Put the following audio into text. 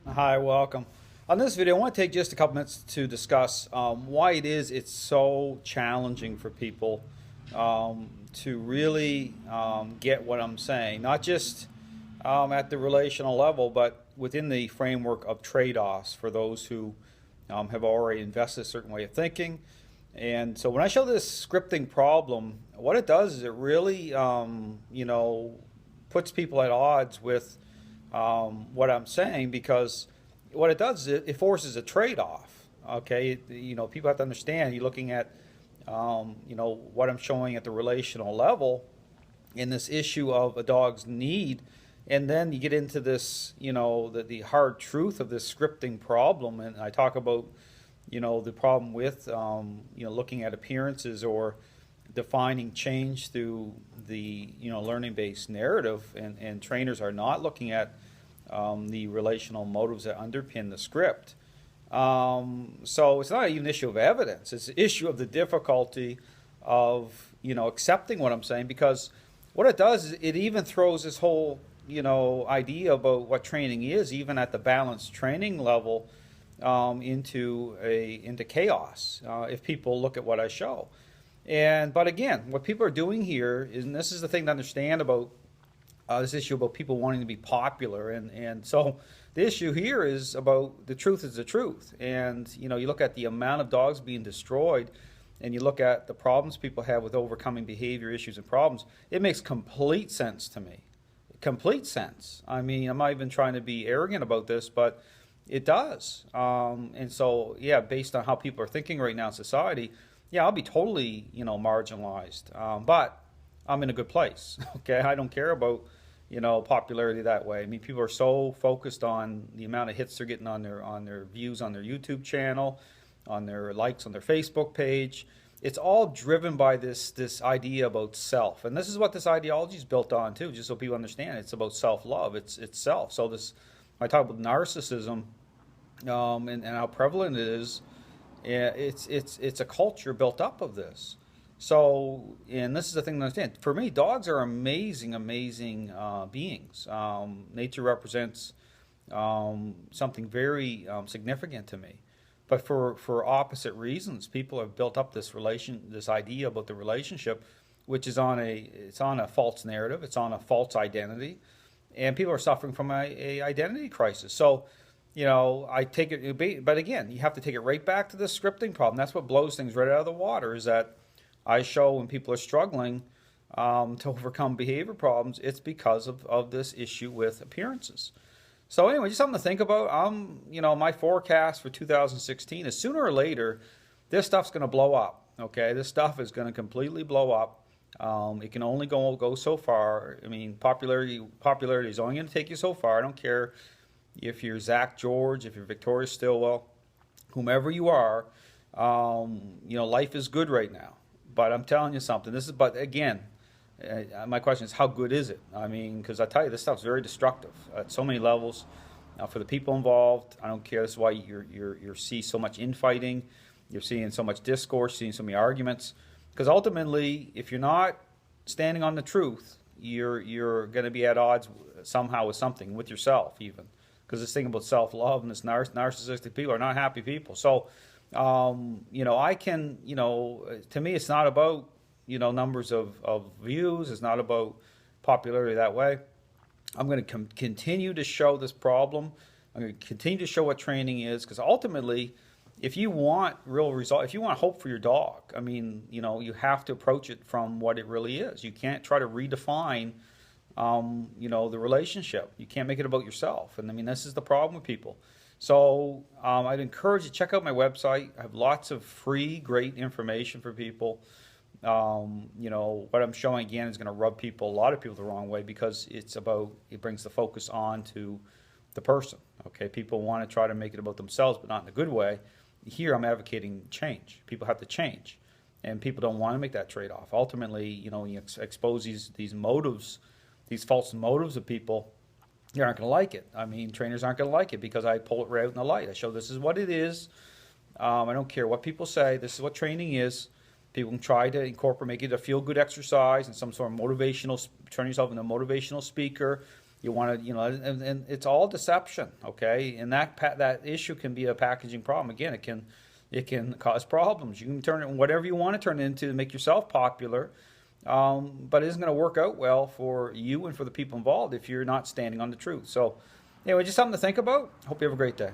Hi, welcome. On this video, I want to take just a couple minutes to discuss why it's so challenging for people to really get what I'm saying, not just at the relational level, but within the framework of trade-offs for those who have already invested a certain way of thinking. And so when I show this scripting problem, what it does is it really, puts people at odds with what I'm saying, because what it does is it forces a trade-off. Okay, people have to understand. You're looking at, what I'm showing at the relational level in this issue of a dog's need, and then you get into this, the hard truth of this scripting problem, and I talk about, the problem with, looking at appearances or defining change through the, learning-based narrative, and trainers are not looking at the relational motives that underpin the script. So it's not even an issue of evidence. It's an issue of the difficulty of, accepting what I'm saying, because what it does is it even throws this whole, idea about what training is, even at the balanced training level, into chaos if people look at what I show. But again, what people are doing here is, and this is the thing to understand about this issue about people wanting to be popular, and so the issue here is about the truth is the truth. And you look at the amount of dogs being destroyed, and you look at the problems people have with overcoming behavior issues and problems. It makes complete sense to me. Complete sense. I mean, I'm not even trying to be arrogant about this, but it does. And so, yeah, based on how people are thinking right now in society, yeah, I'll be totally, marginalized. But I'm in a good place. Okay, I don't care about, popularity that way. I mean, people are so focused on the amount of hits they're getting on their views on their YouTube channel, on their likes on their Facebook page. It's all driven by this idea about self, and this is what this ideology is built on too. Just so people understand, it's about self-love. It's self. So this, I talk about narcissism, and how prevalent it is. It's a culture built up of this. So, and this is the thing to understand. For me, dogs are amazing, amazing beings. Nature represents something very significant to me. But for opposite reasons, people have built up this idea about the relationship, which is it's on a false narrative. It's on a false identity, and people are suffering from a identity crisis. So, I take it, but again, you have to take it right back to the scripting problem. That's what blows things right out of the water. Is that I show when people are struggling to overcome behavior problems, it's because of this issue with appearances. So anyway, just something to think about. My forecast for 2016 is sooner or later, this stuff's going to blow up. Okay, this stuff is going to completely blow up. It can only go so far. I mean, popularity is only going to take you so far. I don't care if you're Zach George, if you're Victoria Stilwell, whomever you are. Life is good right now. But I'm telling you something. But again, my question is, how good is it? I mean, because I tell you, this stuff's very destructive at so many levels. For the people involved, I don't care. This is why you see so much infighting. You're seeing so much discourse, seeing so many arguments. Because ultimately, if you're not standing on the truth, you're going to be at odds somehow with something, with yourself even. Because this thing about self-love and this narcissistic people are not happy people. So, I can, to me, it's not about, numbers of views. It's not about popularity that way. I'm going to continue to show this problem. I'm going to continue to show what training is, because ultimately, if you want real result, if you want hope for your dog, I mean, you have to approach it from what it really is. You can't try to redefine, the relationship. You can't make it about yourself. And I mean, this is the problem with people. So I'd encourage you to check out my website. I have lots of free, great information for people. What I'm showing again is going to rub a lot of people the wrong way, because it brings the focus on to the person. Okay, people want to try to make it about themselves, but not in a good way. Here I'm advocating change. People have to change, and people don't want to make that trade-off. Ultimately, when you expose these motives, these false motives of people, you aren't going to like it. I mean, trainers aren't going to like it, because I pull it right out in the light. I show this is what it is. I don't care what people say. This is what training is. People can try to incorporate, make it a feel-good exercise and some sort of motivational, turn yourself into a motivational speaker You want to, and it's all deception, okay? And that issue can be a packaging problem. Again, it can cause problems. You can turn it whatever you want to turn it into to make yourself popular, but it isn't going to work out well for you and for the people involved if you're not standing on the truth. So, anyway, just something to think about. Hope you have a great day.